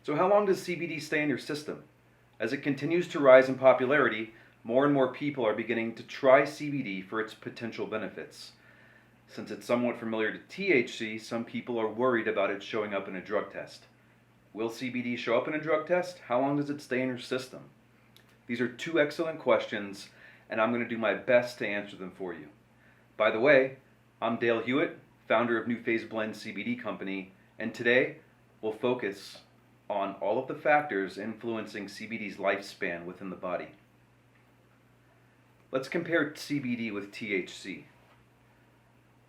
So how long does CBD stay in your system? As it continues to rise in popularity, more and more people are beginning to try CBD for its potential benefits. Since it's somewhat familiar to THC, some people are worried about it showing up in a drug test. Will CBD show up in a drug test? How long does it stay in your system? These are two excellent questions, and I'm going to do my best to answer them for you. By the way, I'm Dale Hewitt, founder of New Phase Blend CBD Company, and today we'll focus on all of the factors influencing CBD's lifespan within the body. Let's compare CBD with THC.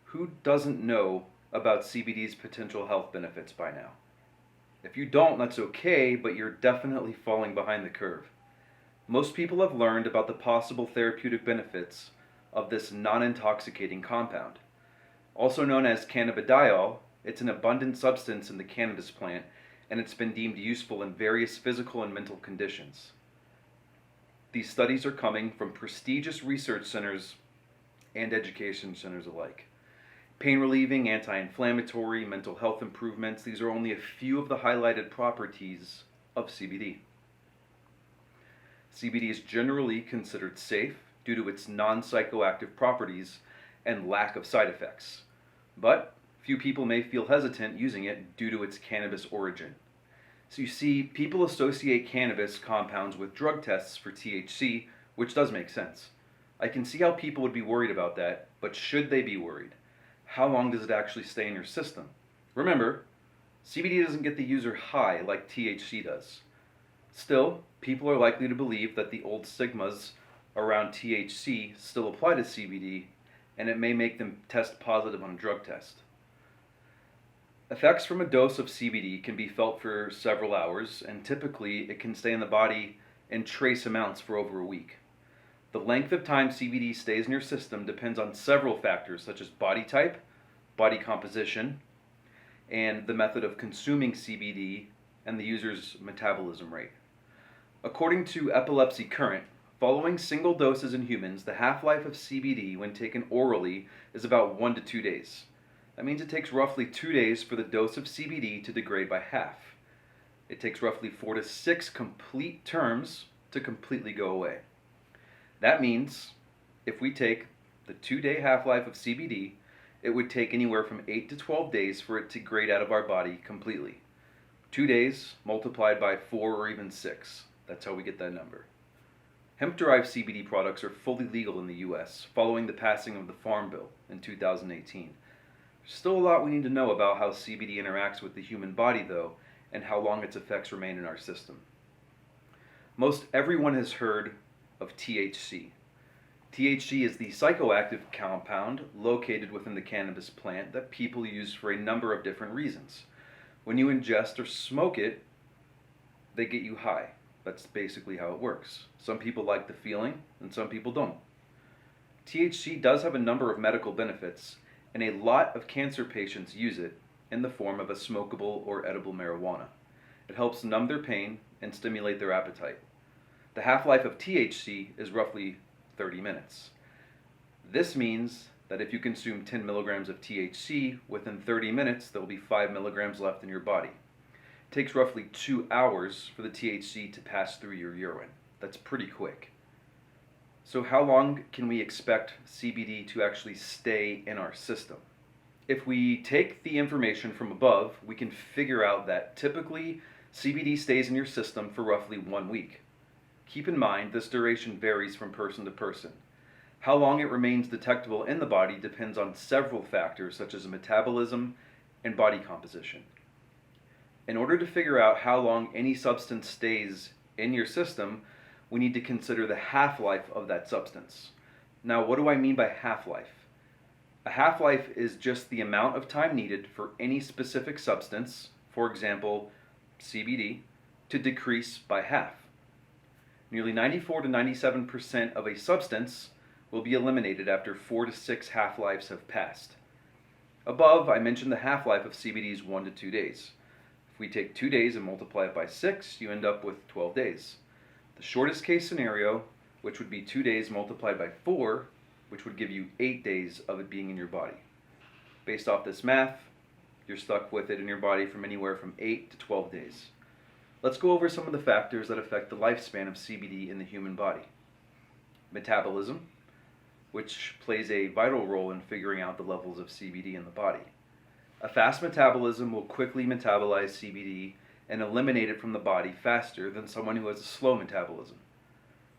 Who doesn't know about CBD's potential health benefits by now? If you don't, that's okay, but you're definitely falling behind the curve. Most people have learned about the possible therapeutic benefits of this non-intoxicating compound. Also known as cannabidiol, it's an abundant substance in the cannabis plant, and it's been deemed useful in various physical and mental conditions. These studies are coming from prestigious research centers and education centers alike. Pain relieving, anti-inflammatory, mental health improvements, these are only a few of the highlighted properties of CBD. CBD is generally considered safe due to its non-psychoactive properties and lack of side effects. But few people may feel hesitant using it due to its cannabis origin. So you see, people associate cannabis compounds with drug tests for THC, which does make sense. I can see how people would be worried about that, but should they be worried? How long does it actually stay in your system? Remember, CBD doesn't get the user high like THC does. Still, people are likely to believe that the old stigmas around THC still apply to CBD, and it may make them test positive on a drug test. Effects from a dose of CBD can be felt for several hours, and typically it can stay in the body in trace amounts for over a week. The length of time CBD stays in your system depends on several factors such as body type, body composition, and the method of consuming CBD and the user's metabolism rate. According to Epilepsy Current, following single doses in humans, the half-life of CBD when taken orally is about 1 to 2 days. That means it takes roughly 2 days for the dose of CBD to degrade by half. It takes roughly 4 to 6 complete terms to completely go away. That means if we take the 2-day half-life of CBD, it would take anywhere from 8 to 12 days for it to grade out of our body completely. 2 days multiplied by 4 or even 6. That's how we get that number. Hemp-derived CBD products are fully legal in the US following the passing of the Farm Bill in 2018. There's still a lot we need to know about how CBD interacts with the human body though, and how long its effects remain in our system. Most everyone has heard of THC. THC is the psychoactive compound located within the cannabis plant that people use for a number of different reasons. When you ingest or smoke it, they get you high. That's basically how it works. Some people like the feeling, and some people don't. THC does have a number of medical benefits, and a lot of cancer patients use it in the form of a smokable or edible marijuana. It helps numb their pain and stimulate their appetite. The half-life of THC is roughly 30 minutes. This means that if you consume 10 milligrams of THC, within 30 minutes there will be 5 milligrams left in your body. It takes roughly 2 hours for the THC to pass through your urine. That's pretty quick. So how long can we expect CBD to actually stay in our system? If we take the information from above, we can figure out that typically CBD stays in your system for roughly 1 week. Keep in mind, this duration varies from person to person. How long it remains detectable in the body depends on several factors such as metabolism and body composition. In order to figure out how long any substance stays in your system, we need to consider the half-life of that substance. Now, what do I mean by half-life? A half-life is just the amount of time needed for any specific substance, for example, CBD, to decrease by half. Nearly 94 to 97% of a substance will be eliminated after 4 to 6 half-lives have passed. Above, I mentioned the half-life of CBD is 1 to 2 days. If we take 2 days and multiply it by 6, you end up with 12 days. The shortest case scenario, which would be 2 days multiplied by 4, which would give you 8 days of it being in your body. Based off this math, you're stuck with it in your body from anywhere from 8 to 12 days. Let's go over some of the factors that affect the lifespan of CBD in the human body. Metabolism, which plays a vital role in figuring out the levels of CBD in the body. A fast metabolism will quickly metabolize CBD and eliminate it from the body faster than someone who has a slow metabolism.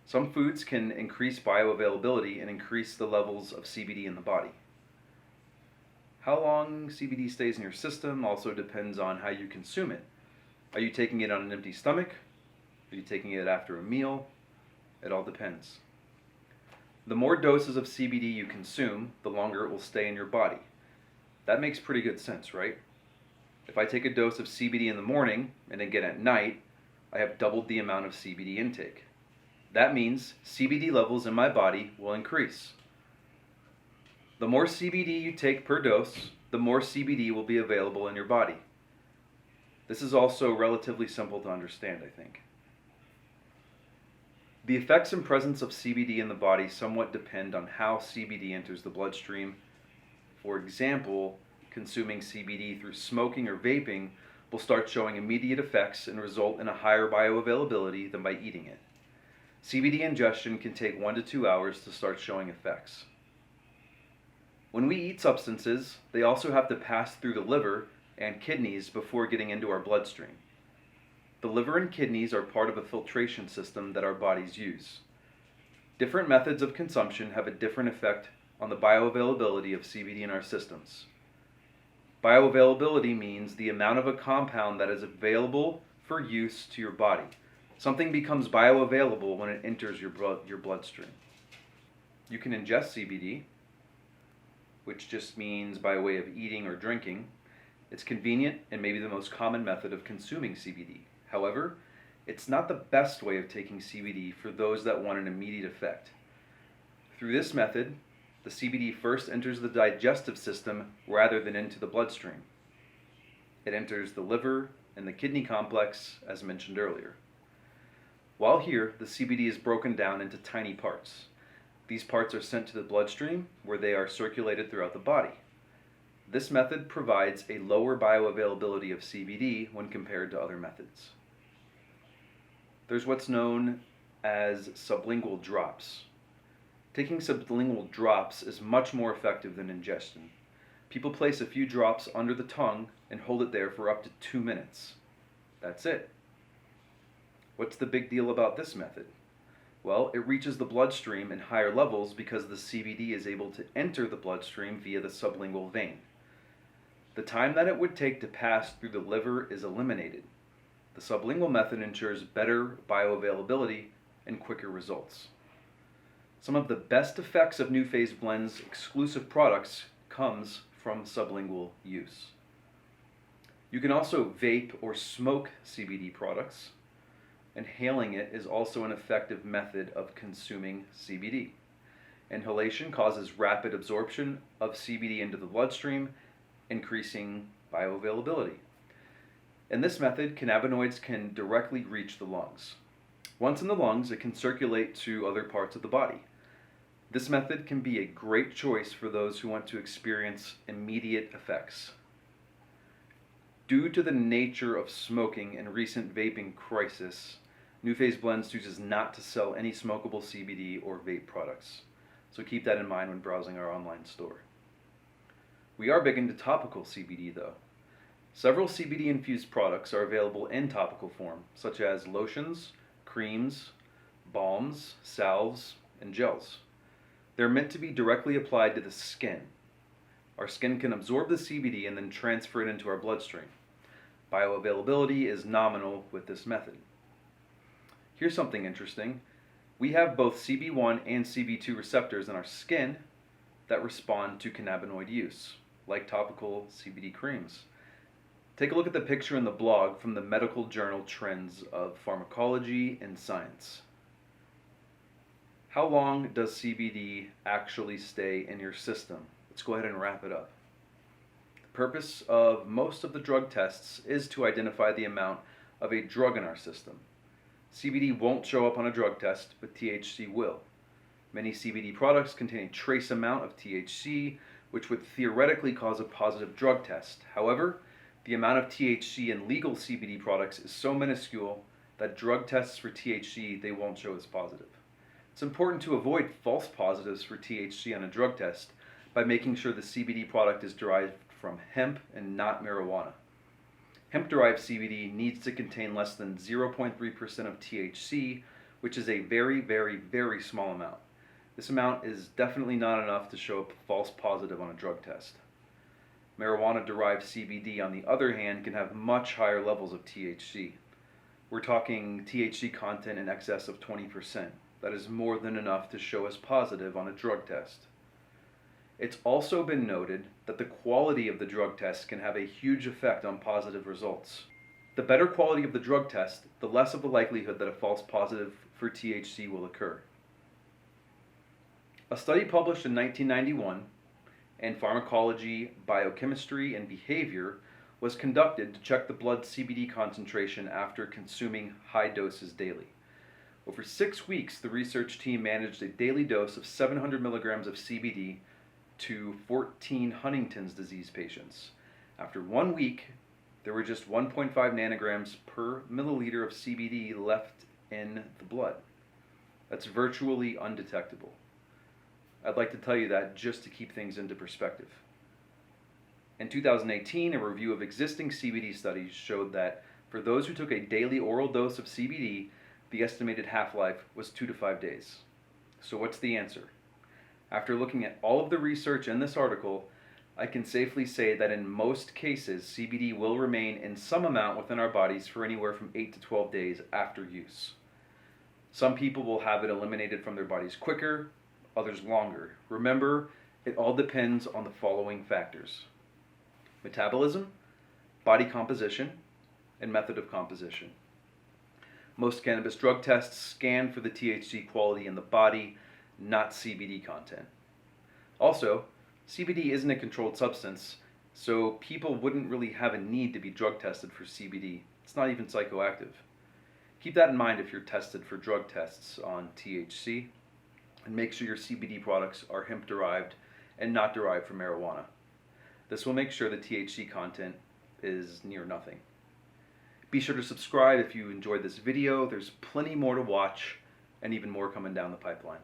Some foods can increase bioavailability and increase the levels of CBD in the body. How long CBD stays in your system also depends on how you consume it. Are you taking it on an empty stomach? Are you taking it after a meal? It all depends. The more doses of CBD you consume, the longer it will stay in your body. That makes pretty good sense, right? If I take a dose of CBD in the morning and again at night, I have doubled the amount of CBD intake. That means CBD levels in my body will increase. The more CBD you take per dose, the more CBD will be available in your body. This is also relatively simple to understand, I think. The effects and presence of CBD in the body somewhat depend on how CBD enters the bloodstream. For example, consuming CBD through smoking or vaping will start showing immediate effects and result in a higher bioavailability than by eating it. CBD ingestion can take 1 to 2 hours to start showing effects. When we eat substances, they also have to pass through the liver and kidneys before getting into our bloodstream. The liver and kidneys are part of a filtration system that our bodies use. Different methods of consumption have a different effect on the bioavailability of CBD in our systems. Bioavailability means the amount of a compound that is available for use to your body. Something becomes bioavailable when it enters your bloodstream. You can ingest CBD, which just means by way of eating or drinking. It's convenient and maybe the most common method of consuming CBD. However, it's not the best way of taking CBD for those that want an immediate effect. Through this method, the CBD first enters the digestive system rather than into the bloodstream. It enters the liver and the kidney complex, as mentioned earlier. While here, the CBD is broken down into tiny parts. These parts are sent to the bloodstream, where they are circulated throughout the body. This method provides a lower bioavailability of CBD when compared to other methods. There's what's known as sublingual drops. Taking sublingual drops is much more effective than ingestion. People place a few drops under the tongue and hold it there for up to 2 minutes. That's it. What's the big deal about this method? Well, it reaches the bloodstream in higher levels because the CBD is able to enter the bloodstream via the sublingual vein. The time that it would take to pass through the liver is eliminated. The sublingual method ensures better bioavailability and quicker results. Some of the best effects of New Phase Blend's exclusive products comes from sublingual use. You can also vape or smoke CBD products. Inhaling it is also an effective method of consuming CBD. Inhalation causes rapid absorption of CBD into the bloodstream, increasing bioavailability. In this method, cannabinoids can directly reach the lungs. Once in the lungs, it can circulate to other parts of the body. This method can be a great choice for those who want to experience immediate effects. Due to the nature of smoking and recent vaping crisis, New Phase Blends chooses not to sell any smokable CBD or vape products. So keep that in mind when browsing our online store. We are big into topical CBD though. Several CBD-infused products are available in topical form, such as lotions, creams, balms, salves, and gels. They're meant to be directly applied to the skin. Our skin can absorb the CBD and then transfer it into our bloodstream. Bioavailability is nominal with this method. Here's something interesting. We have both CB1 and CB2 receptors in our skin that respond to cannabinoid use, like topical CBD creams. Take a look at the picture in the blog from the medical journal Trends of Pharmacology and Science. How long does CBD actually stay in your system? Let's go ahead and wrap it up. The purpose of most of the drug tests is to identify the amount of a drug in our system. CBD won't show up on a drug test, but THC will. Many CBD products contain a trace amount of THC, which would theoretically cause a positive drug test. However, The amount of THC in legal CBD products is so minuscule that drug tests for THC they won't show as positive. It's important to avoid false positives for THC on a drug test by making sure the CBD product is derived from hemp and not marijuana. Hemp-derived CBD needs to contain less than 0.3% of THC, which is a very, very, very small amount. This amount is definitely not enough to show a false positive on a drug test. Marijuana-derived CBD, on the other hand, can have much higher levels of THC. We're talking THC content in excess of 20%. That is more than enough to show as positive on a drug test. It's also been noted that the quality of the drug test can have a huge effect on positive results. The better quality of the drug test, the less of the likelihood that a false positive for THC will occur. A study published in 1991 in Pharmacology, Biochemistry, and Behavior was conducted to check the blood CBD concentration after consuming high doses daily. Over 6 weeks, the research team managed a daily dose of 700 milligrams of CBD to 14 Huntington's disease patients. After 1 week, there were just 1.5 nanograms per milliliter of CBD left in the blood. That's virtually undetectable. I'd like to tell you that just to keep things into perspective. In 2018, a review of existing CBD studies showed that for those who took a daily oral dose of CBD, the estimated half-life was 2 to 5 days. So what's the answer? After looking at all of the research in this article, I can safely say that in most cases, CBD will remain in some amount within our bodies for anywhere from 8 to 12 days after use. Some people will have it eliminated from their bodies quicker, others longer. Remember, it all depends on the following factors: metabolism, body composition, and method of composition. Most cannabis drug tests scan for the THC quality in the body, not CBD content. Also, CBD isn't a controlled substance, so people wouldn't really have a need to be drug tested for CBD. It's not even psychoactive. Keep that in mind if you're tested for drug tests on THC, and make sure your CBD products are hemp-derived and not derived from marijuana. This will make sure the THC content is near nothing. Be sure to subscribe if you enjoyed this video. There's plenty more to watch and even more coming down the pipeline.